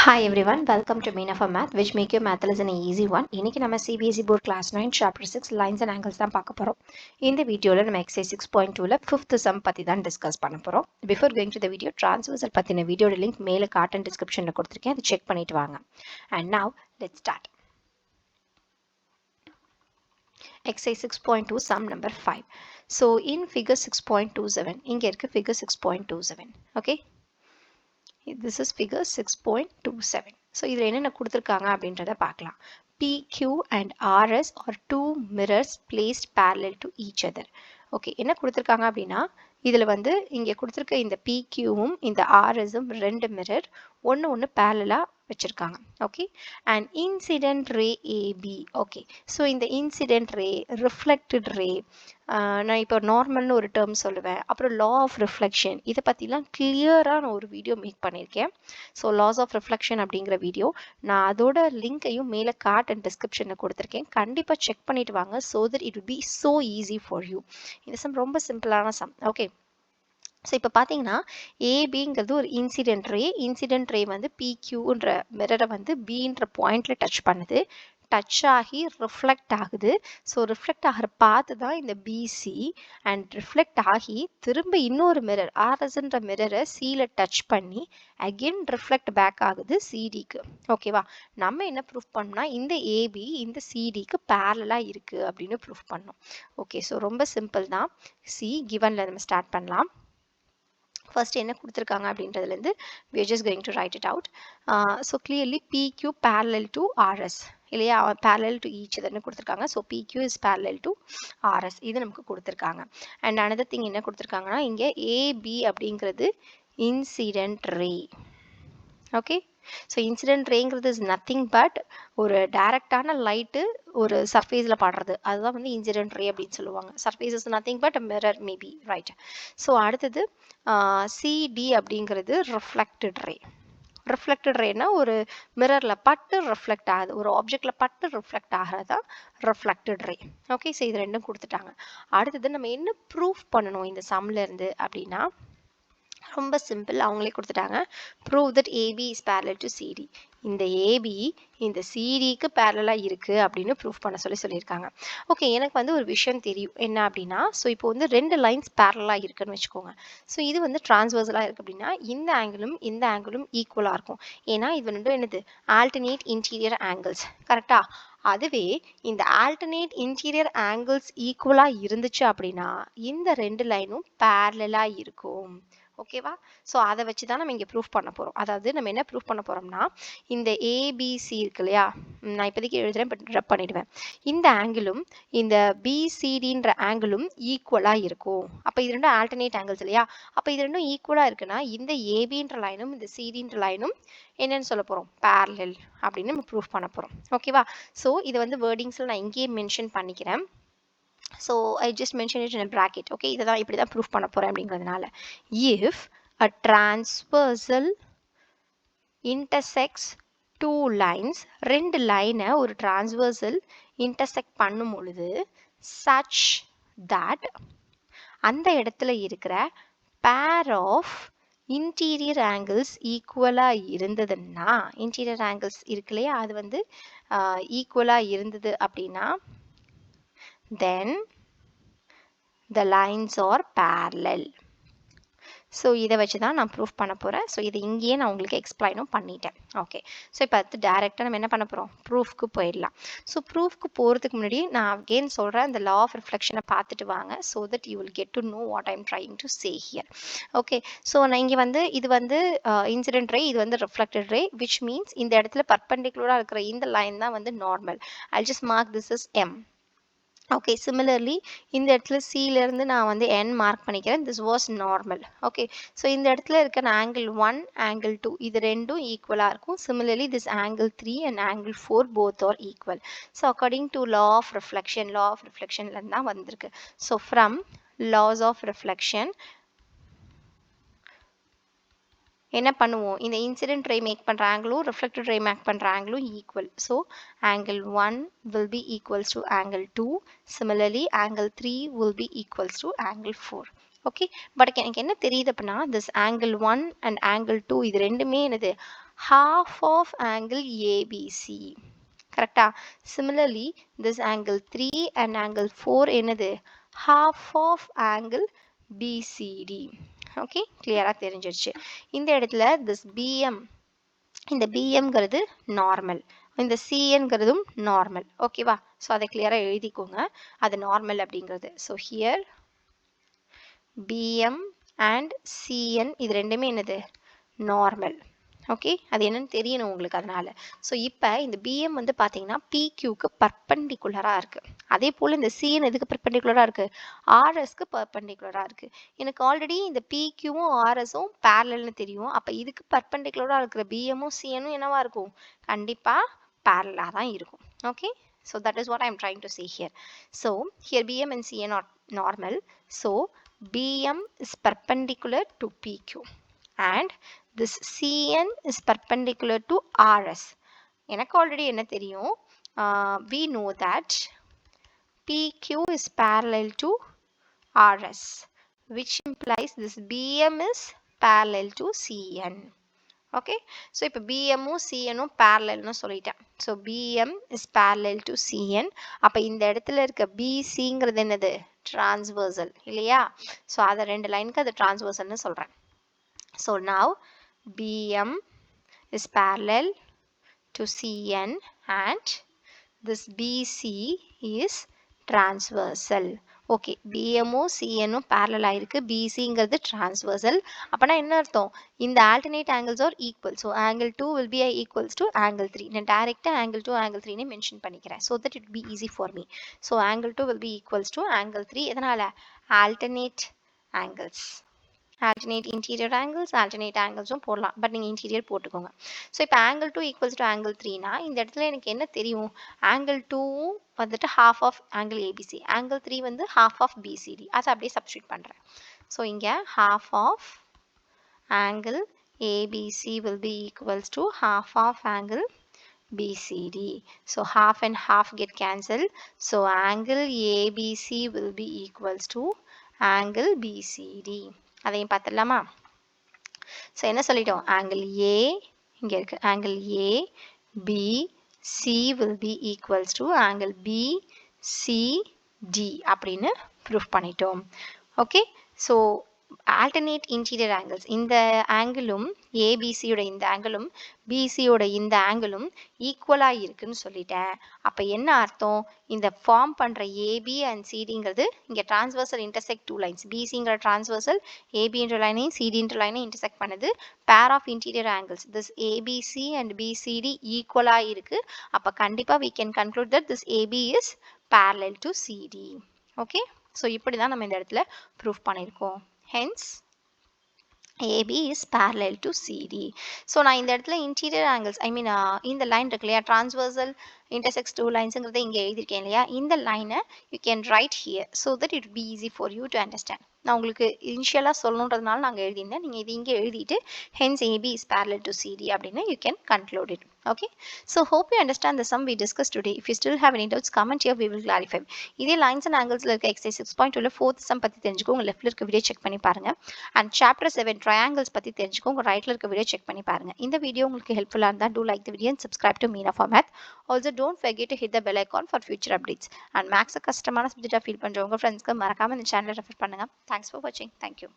Hi everyone, welcome to Meena for Math, which make your math lesson an easy one. இன்னைக்கு நம்ம CBSE Board Class 9 Chapter 6 Lines and Angles தான் பார்க்க போறோம். இந்த வீடியோல நம்ம Exercise 6.2ல 5th sum பத்தி தான் டிஸ்கஸ் பண்ண போறோம். Before going to the video, transversal பத்தின வீடியோட லிங்க் மேல கார்ட் அண்ட் டிஸ்கிரிப்ஷன்ல கொடுத்திருக்கேன். அதை செக் பண்ணிட்டு வாங்க. And now let's start. Exercise 6.2 sum number 5. So in figure 6.27, இங்க இருக்கு figure 6.27. Okay? This is figure 6.27. So இதில் என்னென்ன கொடுத்திருக்காங்க அப்படின்றத பார்க்கலாம். PQ and RS are two mirrors placed parallel to each other. Okay, என்ன கொடுத்திருக்காங்க அப்படின்னா இதில் வந்து இங்கே கொடுத்திருக்க இந்த PQவும் இந்த RSம் ரெண்டு மிரர் ஒன்று பேரலாக வச்சுருக்காங்க. Okay, and incident ray AB. Okay, so இந்த இன்சிடென்ட் ரே, ரிஃப்ளெக்டட் ரே, நான் இப்போ நார்மல்னு ஒரு டேர்ம் சொல்லுவேன், அப்புறம் லா ஆஃப் ரிஃப்ளெக்ஷன், இதை பற்றிலாம் கிளியராக நான் ஒரு வீடியோ மேக் பண்ணியிருக்கேன். ஸோ லாஸ் ஆஃப் ரிஃப்ளெக்ஷன் அப்படிங்கிற வீடியோ நான் அதோட லிங்கையும் மேலே கார்ட் அண்ட் டிஸ்கிரிப்ஷனில் கொடுத்துருக்கேன். கண்டிப்பாக செக் பண்ணிட்டு வாங்க. So that it will be so easy for you. இந்த சம் ரொம்ப சிம்பிளான சம். ஓகே, ஸோ இப்போ பார்த்தீங்கன்னா ஏபிங்கிறது ஒரு இன்சிடென்ட் ரே வந்து பிக்யூன்ற மிரரை வந்து பின்ற பாயிண்ட்ல டச் பண்ணுது. டச் ஆகி ரிஃப்ளெக்ட் ஆகுது. ஸோ ரிஃப்ளெக்ட் ஆகிற பார்த்து தான் இந்த பிசி. அண்ட் ரிஃப்ளெக்ட் ஆகி திரும்ப இன்னொரு மிரர் ஆர்எஸ்ன்ற மிரரை சியில் டச் பண்ணி அகெயின் ரிஃப்ளெக்ட் பேக் ஆகுது சிடிக்கு. ஓகேவா, நம்ம என்ன ப்ரூஃப் பண்ணோம்னா இந்த ஏபி இந்த சிடிக்கு பேரலாக இருக்குது அப்படின்னு ப்ரூஃப் பண்ணோம். ஓகே, ஸோ ரொம்ப சிம்பிள் தான். சி கிவனில் நம்ம ஸ்டார்ட் பண்ணலாம். ஃபர்ஸ்ட் என்ன கொடுத்துருக்காங்க அப்படின்றதுலேருந்து we are just going to write it out. So clearly PQ parallel to RS இல்லையா, parallel to each otherனு கொடுத்துருக்காங்க. So PQ is parallel to RS, இது நமக்கு கொடுத்துருக்காங்க. அண்ட் another thing என்ன கொடுத்துருக்காங்கன்னா இங்கே AB அப்படிங்கிறது incident ray. Okay, so incident ரேங்கிறது இஸ் நத்திங் பட் ஒரு டைரக்டான லைட்டு ஒரு சர்ஃபேஸில் படுறது, அதுதான் வந்து இன்சிடென்ட் ரே அப்படின்னு சொல்லுவாங்க. Surface is nothing but mirror maybe, right. So அடுத்தது சிடி அப்படிங்கிறது ரிஃப்ளெக்டட் ரே. ரிஃப்ளெக்டட் ரேனா ஒரு மிரரில் பட்டு ரிஃப்ளெக்ட் ஆகுது, ஒரு ஆப்ஜெக்டில் பட்டு ரிஃப்ளெக்ட் ஆகிறது தான் ரிஃப்ளெக்டட் ரே. ஓகே, ஸோ இது ரெண்டும் கொடுத்துட்டாங்க. அடுத்தது நம்ம என்ன ப்ரூஃப் பண்ணணும் இந்த சம்லேருந்து அப்படின்னா ரொம்ப சிம்பிள், அவங்களே கொடுத்துட்டாங்க. Prove that AB is parallel to CD. இந்த ஏபி இந்த சிடிக்கு பேரலாக இருக்குது அப்படின்னு ப்ரூஃப் பண்ண சொல்லியிருக்காங்க. ஓகே, எனக்கு வந்து ஒரு விஷயம் தெரியும் என்ன அப்படின்னா, ஸோ இப்போ வந்து ரெண்டு லைன்ஸ் பேரலாக இருக்குன்னு வச்சுக்கோங்க. ஸோ இது வந்து டிரான்ஸ்வர்சலாக இருக்குது அப்படின்னா இந்த ஆங்கிளும் ஈக்குவலாக இருக்கும். ஏன்னா இது வந்து என்னது, ஆல்டர்னேட் இன்டீரியர் ஆங்கிள்ஸ், கரெக்டா? அதுவே இந்த ஆல்டர்னேட் இன்டீரியர் ஆங்கிள்ஸ் ஈக்குவலாக இருந்துச்சு அப்படின்னா இந்த ரெண்டு லைனும் பேரலாக இருக்கும். ஓகேவா, ஸோ அதை வச்சு தான் நம்ம இங்கே ப்ரூஃப் பண்ண போகிறோம். அதாவது நம்ம என்ன ப்ரூஃப் பண்ண போகிறோம்னா இந்த ஏபிசி இருக்கு இல்லையா, நான் இப்போதைக்கு எழுதுறேன் பட் ட்ரப் பண்ணிடுவேன். இந்த ஆங்கிளும் இந்த பிசிடின்ற ஆங்கிளும் ஈக்குவலாக இருக்கும். அப்போ இது ரெண்டும் ஆல்டர்னேட் ஆங்கிள்ஸ் இல்லையா, அப்போ இது ரெண்டும் ஈக்குவலாக இருக்குன்னா இந்த ஏபின்ற லைனும் இந்த சிடின்ற லைனும் என்னன்னு சொல்ல போகிறோம், பேரலல் அப்படின்னு நம்ம ப்ரூஃப் பண்ண போகிறோம். ஓகேவா, ஸோ இது வந்து வேர்டிங்ஸில் நான் இங்கேயே மென்ஷன் பண்ணிக்கிறேன். So I just mentioned it in a bracket. Okay, இதான் இப்படி தான் ப்ரூஃப் பண்ண போகிறேன் அப்படிங்கிறதுனால. If a transversal intersects two lines, ரெண்டு லைனை ஒரு டிரான்ஸ்வர்சல் இன்டர்செக்ட் பண்ணும் பொழுது such that அந்த இடத்துல இருக்கிற pair of இன்டீரியர் ஆங்கிள்ஸ் ஈக்குவலாக இருந்ததுன்னா, இன்டீரியர் ஆங்கிள்ஸ் இருக்கு இல்லையா, அது வந்து ஈக்குவலாக இருந்தது அப்படின்னா then the lines are parallel. So இதை வச்சு தான் நான் ப்ரூஃப் பண்ண போகிறேன். ஸோ இது இங்கேயே நான் உங்களுக்கு எக்ஸ்பிளைனும் பண்ணிட்டேன். ஓகே, ஸோ இப்போ அடுத்து டேரெக்டாக நம்ம என்ன பண்ண போகிறோம், ப்ரூஃப்க்கு போயிடலாம். ஸோ ப்ரூஃப்க்கு போகிறதுக்கு முன்னாடி நான் அகெயின் சொல்கிறேன், இந்த லா ஆஃப் ரிஃப்ளெக்ஷனை பார்த்துட்டு வாங்க. So that you will get to know what I'm trying to say here. Okay, so நான் இங்கே வந்து இது வந்து இன்சிடென்ட் ரே, இது வந்து ரிஃப்ளெக்டட் ரே, விச் மீன்ஸ் இந்த இடத்துல பர்பெண்டிகுலராக இருக்கிற இந்த லைன் தான் வந்து normal. I just mark this is M. Okay, similarly இந்த இடத்துல சியிலேருந்து நான் வந்து N மார்க் பண்ணிக்கிறேன். This was normal. Okay, so இந்த இடத்துல இருக்க ஆங்கிள் 1 ஆங்கிள் 2 இது ரெண்டும் ஈக்குவலாக இருக்கும். Similarly this angle 3 and angle 4 both are equal. So according to law of ரிஃப்ளெக்ஷன்லேருந்து தான் வந்திருக்கு. So from laws of reflection என்ன பண்ணுவோம், இந்த இன்சிடென்ட் ரே மேக் பண்ணுற ஆங்கிளும் ரிஃப்ளெக்டட் ரே மேக் பண்ணுற ஆங்கிளும் equal. So angle 1 will be equals to angle 2. Similarly angle 3 will be equals to angle 4. Okay, but எனக்கு என்ன தெரியுது அப்படின்னா திஸ் ஆங்கிள் 1 அண்ட் ஆங்கிள் 2 இது ரெண்டுமே என்னது half of angle ABC. கரெக்டா? Similarly, this angle 3 and angle 4 என்னது? Half of angle BCD. Okay, கிளியரா தெரிஞ்சிருச்சு. இந்த இடத்துல this BM, இந்த BMங்கிறது நார்மல், இந்த CNங்கிறதும் நார்மல். ஓகேவா? ஸோ அதை கிளியரா எழுதிக்கோங்க, அது நார்மல் அப்படிங்கிறது. So here BM and CN இது ரெண்டுமே என்னது? நார்மல். ஓகே, அது என்னன்னு தெரியணும் உங்களுக்கு அதனால. ஸோ இப்போ இந்த பிஎம் வந்து பார்த்தீங்கன்னா பிக்யூக்கு பர்பண்டிகுலராக இருக்குது. அதே போல் இந்த சிஎன் எதுக்கு பர்பண்டிகுலராக இருக்குது? ஆர்எஸ்க்கு பர்பண்டிகுலராக இருக்குது. எனக்கு ஆல்ரெடி இந்த பிக்யூவும் ஆர்எஸும் பேரலல்னு தெரியும். அப்போ இதுக்கு பர்பண்டிகுலராக இருக்கிற பிஎம்மும் சிஎனும் என்னவா இருக்கும்? கண்டிப்பாக பேரலாக தான் இருக்கும். Okay, so that is what I am trying to say here. So here PM and CN are normal. So PM is perpendicular to PQ and this CN is perpendicular to RS. எனக்கு already என்ன தெரியும்? We know that PQ is parallel to RS, which implies this BM is parallel to CN. Okay, so இப்போ BMும் CNும் parallelனு சொல்லிட்டேன். So BM is parallel to CN. அப்போ இந்த இடத்துல இருக்க BCங்கிறது என்னது? Transversal இல்லையா? ஸோ அதை ரெண்டு லைனுக்கு அது transversalனு சொல்கிறேன். So now BM is parallel to CN and this BC is transversal. Okay, BMும் CNும் parallel ஆயிருக்கு, BCங்கிறது transversal. அப்பனா என்ன அர்த்தம்? இந்த alternate angles are equal. So angle 2 will be equals to angle 3. நான் direct angle 2 angle 3 னே mention பண்ணிக்கிறேன், so that it will be easy for me. So angle 2 will be equals to angle 3. எதனால? Alternate angles. alternate interior angles, alternate angles போடலாம், but நீங்கள் interior போட்டுக்கோங்க. So இப்போ angle 2 equals to angle 3னா இந்த இடத்துல எனக்கு என்ன தெரியும்? angle 2 வந்துட்டு half of angle ABC, angle 3 வந்து half of BCD. அதை அப்படியே சப்ஸ்டியூட் பண்ணுறேன். ஸோ இங்கே half of angle ABC will be equals to half of angle BCD. So half and half get cancelled. So angle ABC will be equals to angle BCD. அதையும் பார்த்துடலாமா? So என்ன சொல்லிட்டோம்? Angle A இங்கே இருக்குது, angle A B C will be equals to angle B C D அப்படின்னு proof பண்ணிட்டோம். Okay, so alternate interior angles, இந்த ஆங்கிளும் ஏபிசியோட இந்த ஆங்கிளும் பிசியோட இந்த ஆங்கிளும் ஈக்குவலாக இருக்குன்னு சொல்லிட்டேன். அப்போ என்ன அர்த்தம்? இந்த ஃபார்ம் பண்ணுற ஏபி அண்ட் சிடிங்கிறது இங்கே டிரான்ஸ்வர்சல் இன்டர்செக்ட் டூ லைன்ஸ், பிசிங்கிற டிரான்ஸ்வர்சல் ஏபின்ற லைனையும் சிடின்ற லைனையும் இன்டர்செக்ட் பண்ணுது. Pair of interior angles this ABC and BCD ஈக்குவலாக இருக்குது. அப்போ கண்டிப்பாக we can conclude that this AB is parallel to CD. Okay, so இப்படி தான் நம்ம இந்த இடத்துல ப்ரூஃப் பண்ணியிருக்கோம். Hence, AB is parallel to CD. So, நான் இந்த இடத்துல interior angles, I mean, இந்த line இருக்கு இல்லையா, transversal intersects two linesங்கிறத இங்கே எழுதியிருக்கேன் இல்லையா, இந்த லைனை you can write here so that it will be easy for you to understand. நான் உங்களுக்கு இனிஷியலாக சொல்லணுன்றதுனால நாங்கள் எழுதியிருந்தேன், நீங்கள் இது இங்கே எழுதிட்டு hence AB is parallel to CD அப்படின்னு you can conclude it. Okay, so hope you understand the sum we discussed today. If you still have any doubts, comment here, we will clarify. இதே lines and angles இருக்க exercise 6.2 fourth sum பற்றி தெரிஞ்சுக்கோங்க, லெஃப்ட்ல இருக்க video check பண்ணி பாருங்க. And chapter 7 triangles பற்றி தெரிஞ்சுக்கோங்க, ரைட்ல இருக்க வீடியோ செக் பண்ணி பாருங்க. இந்த வீடியோ உங்களுக்கு ஹெல்ப்ஃபுல்லாக இருந்தால் do like the video and subscribe to Meena for Math. Also don't forget to hit the bell icon for future updates. And maths கஷ்டமான சப்ஜெக்டாக ஃபீல் பண்ணுறவங்க ஃப்ரெண்ட்ஸ்க்கு மறக்காம இந்த சேனலை ரெஃபர் பண்ணுங்க. Thanks for watching. Thank you.